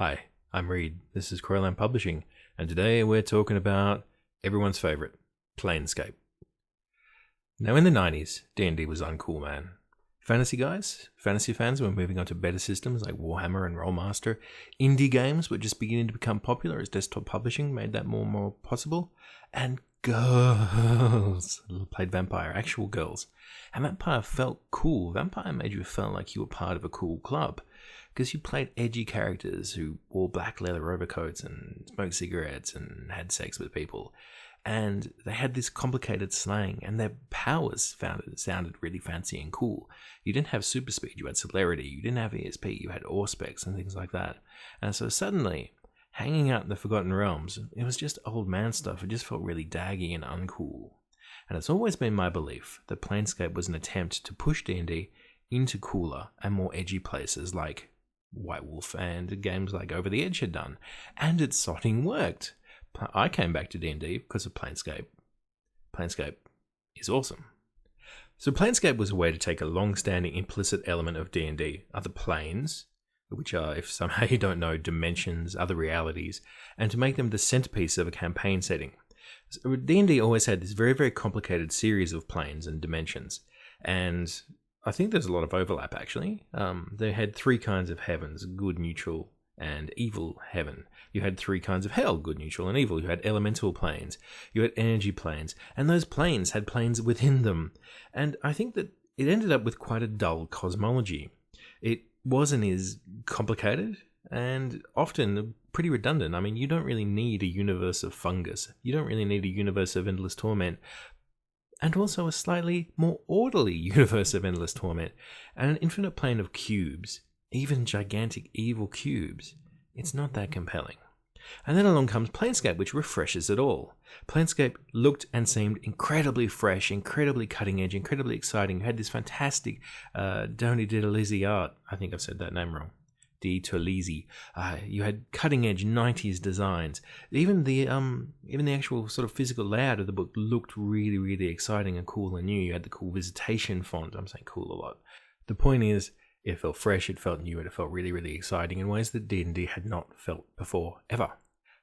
Hi, I'm Reed. This is Crowland Publishing, and today we're talking about everyone's favourite, Planescape. Now in the 90s, D&D was uncool, man. Fantasy guys, fantasy fans were moving on to better systems like Warhammer and Rollmaster. Indie games were just beginning to become popular as desktop publishing made that more and more possible. And girls played Vampire, actual girls. And Vampire felt cool. Vampire made you feel like you were part of a cool club, because you played edgy characters who wore black leather overcoats and smoked cigarettes and had sex with people. And they had this complicated slang, and their powers sounded really fancy and cool. You didn't have super speed, you had celerity. You didn't have ESP, you had Auspex and things like that. And so suddenly, hanging out in the Forgotten Realms, it was just old man stuff. It just felt really daggy and uncool. And it's always been my belief that Planescape was an attempt to push D&D into cooler and more edgy places like White Wolf and games like Over the Edge had done. And it sodding worked. I came back to D&D because of Planescape. Planescape is awesome. So Planescape was a way to take a long-standing implicit element of D&D, other planes, which are, if somehow you don't know, dimensions, other realities, and to make them the centerpiece of a campaign setting. So D&D always had this very, very complicated series of planes and dimensions, and I think there's a lot of overlap, actually. They had three kinds of heavens: good, neutral, and evil heaven. You had three kinds of hell: good, neutral, and evil. You had elemental planes. You had energy planes. And those planes had planes within them. And I think that it ended up with quite a dull cosmology. It wasn't as complicated and often pretty redundant. I mean, you don't really need a universe of fungus. You don't really need a universe of endless torment. And also a slightly more orderly universe of endless torment. And an infinite plane of cubes, even gigantic evil cubes. It's not that compelling. And then along comes Planescape, which refreshes it all. Planescape looked and seemed incredibly fresh, incredibly cutting edge, incredibly exciting. You had this fantastic Doni Didalisi art. I think I've said that name wrong. Di Tolisi. You had cutting edge 90s designs. Even the actual sort of physical layout of the book looked really, really exciting and cool and new. You had the cool visitation font. I'm saying cool a lot. The point is, it felt fresh, it felt new, and it felt really, really exciting in ways that D&D had not felt before, ever.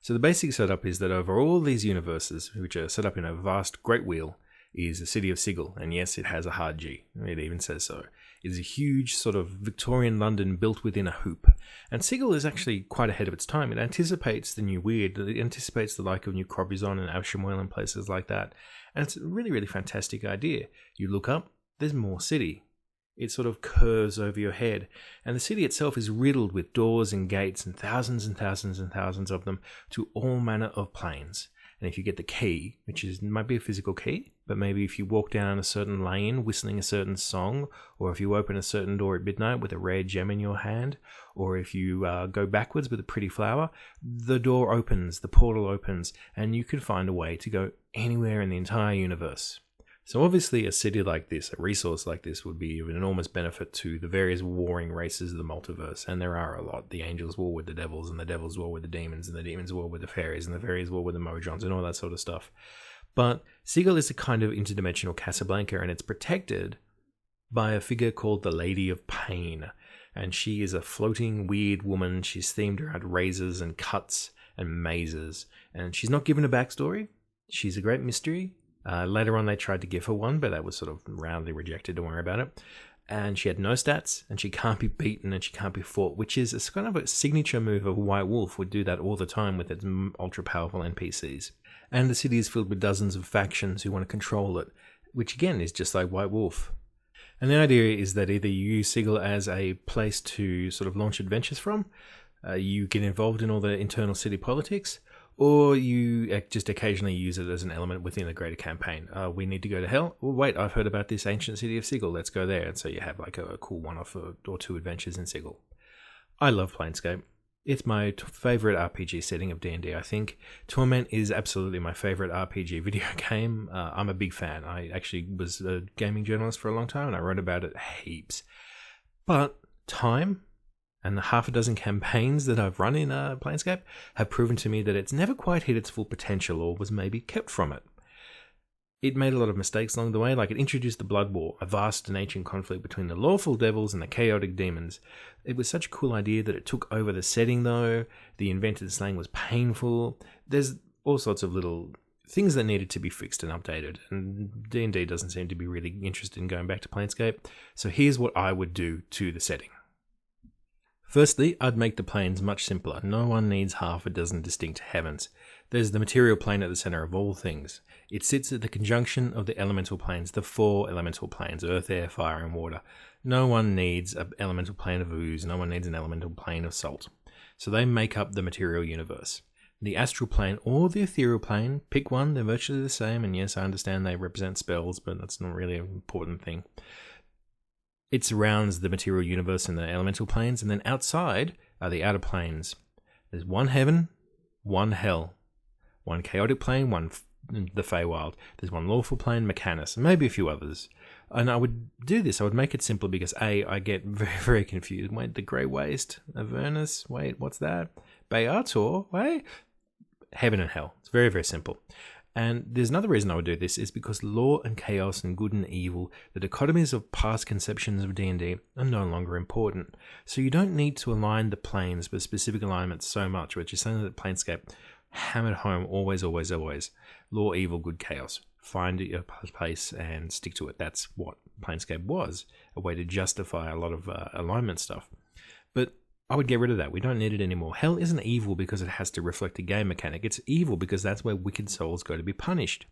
So the basic setup is that over all these universes, which are set up in a vast great wheel, is the city of Sigil. And yes, it has a hard G. It even says so. It is a huge sort of Victorian London built within a hoop. And Sigil is actually quite ahead of its time. It anticipates the new weird. It anticipates the like of New Corbyzon and Avshamoil and places like that. And it's a really, really fantastic idea. You look up, there's more city. It sort of curves over your head. And the city itself is riddled with doors and gates and thousands and thousands and thousands of them to all manner of planes. And if you get the key, which might be a physical key, but maybe if you walk down a certain lane whistling a certain song, or if you open a certain door at midnight with a rare gem in your hand, or if you go backwards with a pretty flower, the door opens, the portal opens, and you can find a way to go anywhere in the entire universe. So obviously a city like this, a resource like this, would be of an enormous benefit to the various warring races of the multiverse, and there are a lot. The angels war with the devils, and the devils war with the demons, and the demons war with the fairies, and the fairies war with the mojons, and all that sort of stuff. But Sigil is a kind of interdimensional Casablanca, and it's protected by a figure called the Lady of Pain. And she is a floating, weird woman. She's themed around razors and cuts and mazes. And she's not given a backstory. She's a great mystery. Later on, they tried to give her one, but that was sort of roundly rejected. Don't worry about it. And she had no stats, and she can't be beaten, and she can't be fought, which is a kind of a signature move of White Wolf. Would do that all the time with its ultra-powerful NPCs. And the city is filled with dozens of factions who want to control it, which again is just like White Wolf. And the idea is that either you use Sigil as a place to sort of launch adventures from, you get involved in all the internal city politics, or you just occasionally use it as an element within a greater campaign. We need to go to hell. Oh, wait, I've heard about this ancient city of Sigil. Let's go there. And so you have like a cool one-off or two adventures in Sigil. I love Planescape. It's my favorite RPG setting of D&D, I think. Torment is absolutely my favorite RPG video game. I'm a big fan. I actually was a gaming journalist for a long time, and I wrote about it heaps. But time and the half a dozen campaigns that I've run in Planescape have proven to me that it's never quite hit its full potential, or was maybe kept from it. It made a lot of mistakes along the way, like it introduced the Blood War, a vast and ancient conflict between the lawful devils and the chaotic demons. It was such a cool idea that it took over the setting though. The invented slang was painful. There's all sorts of little things that needed to be fixed and updated, and D&D doesn't seem to be really interested in going back to Planescape, so here's what I would do to the setting. Firstly, I'd make the planes much simpler. No one needs half a dozen distinct heavens. There's the material plane at the center of all things. It sits at the conjunction of the elemental planes, the 4 elemental planes, earth, air, fire, and water. No one needs an elemental plane of ooze, no one needs an elemental plane of salt. So they make up the material universe. The astral plane or the ethereal plane, pick one, they're virtually the same, and yes, I understand they represent spells, but that's not really an important thing. It surrounds the material universe and the elemental planes, and then outside are the outer planes. There's one heaven, one hell, one chaotic plane, one the Feywild. There's one lawful plane, Mechanus, and maybe a few others. And I would do this, I would make it simpler because A, I get very, very confused. Wait, the Grey Waste, Avernus, wait, what's that? Beator, wait? Heaven and hell. It's very, very simple. And there's another reason I would do this is because law and chaos and good and evil, the dichotomies of past conceptions of D&D are no longer important. So you don't need to align the planes with specific alignments so much, which is something that Planescape hammered home always, always, always. Law, evil, good, chaos. Find your place and stick to it. That's what Planescape was, a way to justify a lot of alignment stuff. But I would get rid of that. We don't need it anymore. Hell isn't evil because it has to reflect a game mechanic. It's evil because that's where wicked souls go to be punished.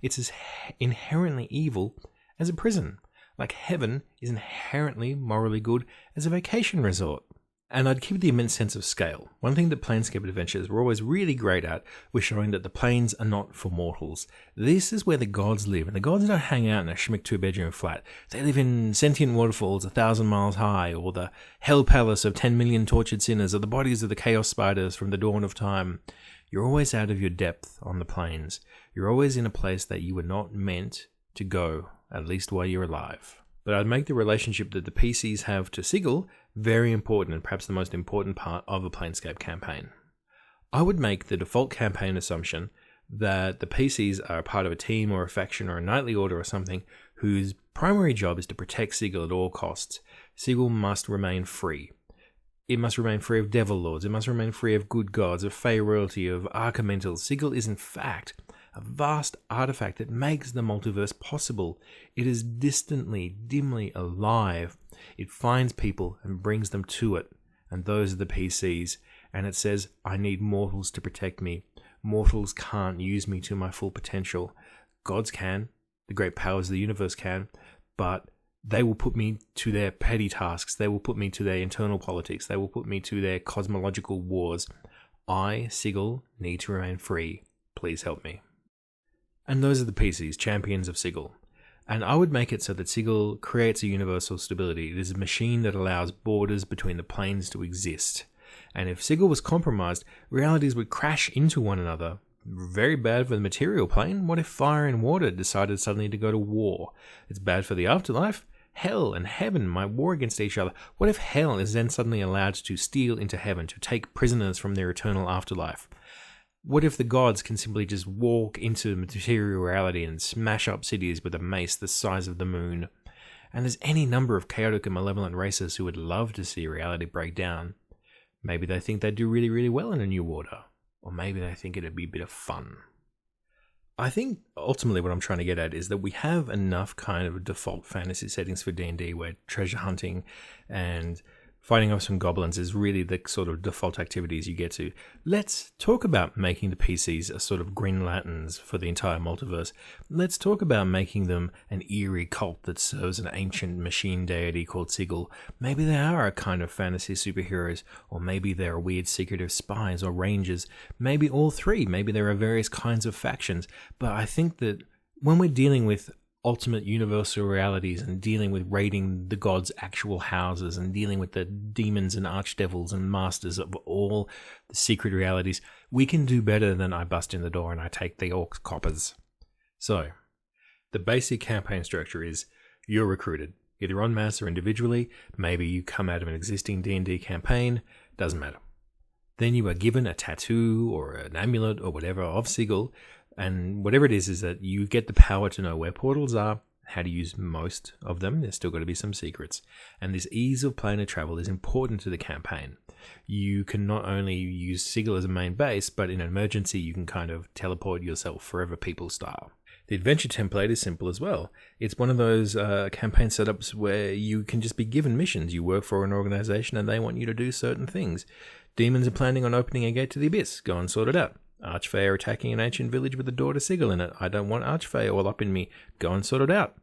It's as inherently evil as a prison. Like heaven is inherently morally good as a vacation resort. And I'd keep the immense sense of scale. One thing that Planescape adventures were always really great at was showing that the planes are not for mortals. This is where the gods live, and the gods don't hang out in a schmick 2-bedroom flat. They live in sentient waterfalls 1,000 miles high, or the hell palace of 10 million tortured sinners, or the bodies of the chaos spiders from the dawn of time. You're always out of your depth on the planes. You're always in a place that you were not meant to go, at least while you're alive. But I'd make the relationship that the PCs have to Sigil very important, and perhaps the most important part of a Planescape campaign. I would make the default campaign assumption that the PCs are part of a team or a faction or a knightly order or something whose primary job is to protect Sigil at all costs. Sigil must remain free. It must remain free of devil lords. It must remain free of good gods, of fey royalty, of archimentals. Sigil is in fact a vast artifact that makes the multiverse possible. It is distantly, dimly alive. It finds people and brings them to it, and those are the PCs. And it says, I need mortals to protect me. Mortals can't use me to my full potential. Gods can, the great powers of the universe can, but they will put me to their petty tasks. They will put me to their internal politics. They will put me to their cosmological wars. I, Sigil, need to remain free. Please help me. And those are the PCs, champions of Sigil. And I would make it so that Sigil creates a universal stability. It is a machine that allows borders between the planes to exist. And if Sigil was compromised, realities would crash into one another. Very bad for the material plane. What if fire and water decided suddenly to go to war? It's bad for the afterlife. Hell and heaven might war against each other. What if hell is then suddenly allowed to steal into heaven, to take prisoners from their eternal afterlife? What if the gods can simply just walk into material reality and smash up cities with a mace the size of the moon? And there's any number of chaotic and malevolent races who would love to see reality break down. Maybe they think they'd do really, really well in a new order. Or maybe they think it'd be a bit of fun. I think ultimately what I'm trying to get at is that we have enough kind of default fantasy settings for D&D where treasure hunting and fighting off some goblins is really the sort of default activities you get to. Let's talk about making the PCs a sort of Green Lanterns for the entire multiverse. Let's talk about making them an eerie cult that serves an ancient machine deity called Sigil. Maybe they are a kind of fantasy superheroes, or maybe they're weird secretive spies or rangers. Maybe all three. Maybe there are various kinds of factions. But I think that when we're dealing with ultimate universal realities and dealing with raiding the gods' actual houses and dealing with the demons and archdevils and masters of all the secret realities, we can do better than I bust in the door and I take the orc coppers. So, the basic campaign structure is you're recruited, either en masse or individually. Maybe you come out of an existing D&D campaign, doesn't matter. Then you are given a tattoo or an amulet or whatever of Sigil, And whatever it is that you get the power to know where portals are, how to use most of them. There's still got to be some secrets. And this ease of planar travel is important to the campaign. You can not only use Sigil as a main base, but in an emergency you can kind of teleport yourself forever people style. The adventure template is simple as well. It's one of those campaign setups where you can just be given missions. You work for an organization and they want you to do certain things. Demons are planning on opening a gate to the abyss. Go and sort it out. Archfey are attacking an ancient village with a door to Sigil in it. I don't want Archfey all up in me. Go and sort it out.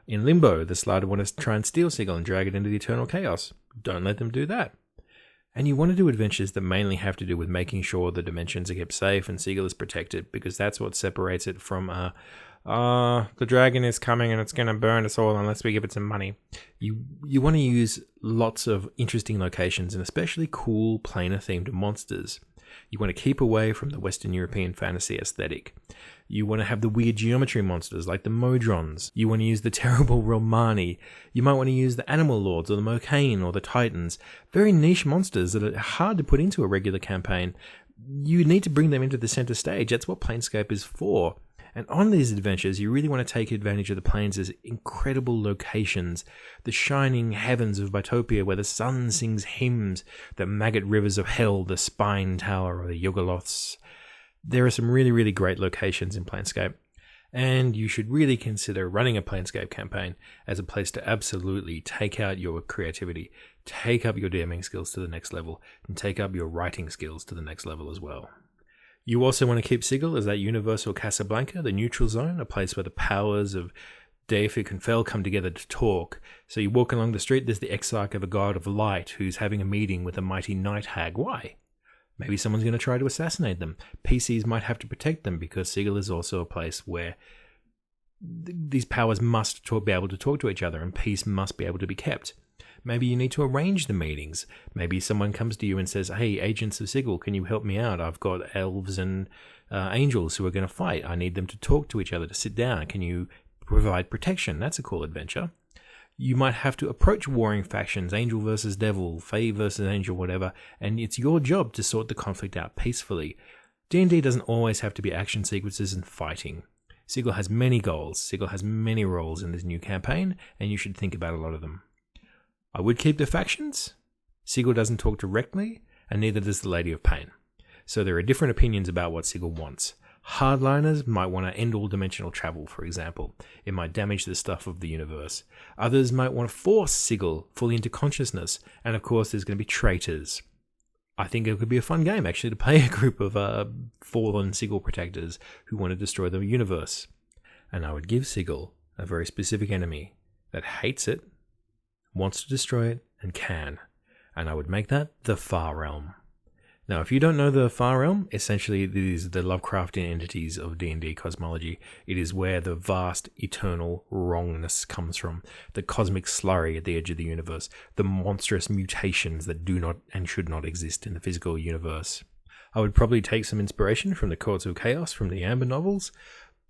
In Limbo, the Slider want to try and steal Sigil and drag it into the Eternal Chaos. Don't let them do that. And you want to do adventures that mainly have to do with making sure the dimensions are kept safe and Sigil is protected, because that's what separates it from the dragon is coming and it's going to burn us all unless we give it some money. You want to use lots of interesting locations and especially cool planar themed monsters. You want to keep away from the Western European fantasy aesthetic. You want to have the weird geometry monsters like the Modrons. You want to use the terrible Romani. You might want to use the Animal Lords or the Mocane or the Titans. Very niche monsters that are hard to put into a regular campaign. You need to bring them into the center stage. That's what Planescape is for. And on these adventures, you really want to take advantage of the planes as incredible locations. The shining heavens of Bitopia where the sun sings hymns, the maggot rivers of hell, the Spine Tower or the Yogoloths. There are some really, really great locations in Planescape. And you should really consider running a Planescape campaign as a place to absolutely take out your creativity, take up your DMing skills to the next level, and take up your writing skills to the next level as well. You also want to keep Sigil as that universal Casablanca, the neutral zone, a place where the powers of Deific and Fel come together to talk. So you walk along the street, there's the exarch of a god of light who's having a meeting with a mighty night hag. Why? Maybe someone's going to try to assassinate them. PCs might have to protect them because Sigil is also a place where these powers must be able to talk to each other and peace must be able to be kept. Maybe you need to arrange the meetings. Maybe someone comes to you and says, hey, agents of Sigil, can you help me out? I've got elves and angels who are going to fight. I need them to talk to each other, to sit down. Can you provide protection? That's a cool adventure. You might have to approach warring factions, angel versus devil, fae versus angel, whatever, and it's your job to sort the conflict out peacefully. D&D doesn't always have to be action sequences and fighting. Sigil has many goals. Sigil has many roles in this new campaign, and you should think about a lot of them. I would keep the factions. Sigil doesn't talk directly, and neither does the Lady of Pain. So there are different opinions about what Sigil wants. Hardliners might want to end all dimensional travel, for example. It might damage the stuff of the universe. Others might want to force Sigil fully into consciousness, and of course there's going to be traitors. I think it could be a fun game, actually, to play a group of fallen Sigil protectors who want to destroy the universe. And I would give Sigil a very specific enemy that hates it, wants to destroy it, and can. And I would make that the Far Realm. Now, if you don't know the Far Realm, essentially these are the Lovecraftian entities of D&D cosmology. It is where the vast, eternal wrongness comes from, the cosmic slurry at the edge of the universe, the monstrous mutations that do not and should not exist in the physical universe. I would probably take some inspiration from the Courts of Chaos from the Amber novels,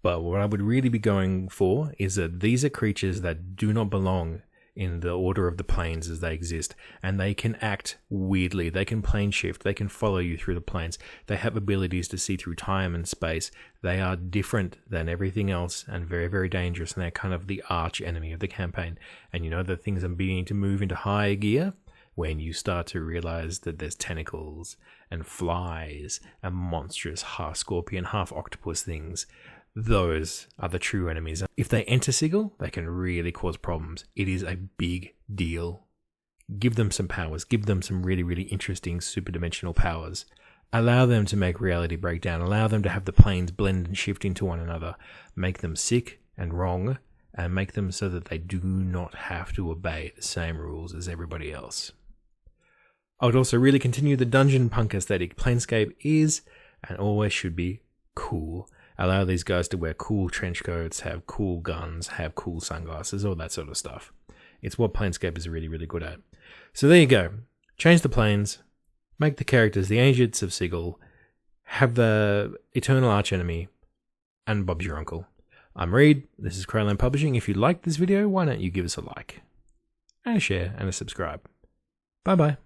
but what I would really be going for is that these are creatures that do not belong in the order of the planes as they exist, and they can act weirdly. They can plane shift, they can follow you through the planes, they have abilities to see through time and space. They are different than everything else and very, very dangerous, and they're kind of the arch enemy of the campaign. And you know that things are beginning to move into higher gear when you start to realize that there's tentacles and flies and monstrous half scorpion, half octopus things. Those are the true enemies. If they enter Sigil, they can really cause problems. It is a big deal. Give them some powers. Give them some really, really interesting superdimensional powers. Allow them to make reality break down. Allow them to have the planes blend and shift into one another. Make them sick and wrong, and make them so that they do not have to obey the same rules as everybody else. I would also really continue the dungeon punk aesthetic. Planescape is, and always should be, cool. Allow these guys to wear cool trench coats, have cool guns, have cool sunglasses, all that sort of stuff. It's what Planescape is really, really good at. So there you go. Change the planes, make the characters the Agents of Sigil, have the Eternal Archenemy, and Bob's your uncle. I'm Reed, this is Crowland Publishing. If you liked this video, why don't you give us a like, and a share, and a subscribe. Bye bye.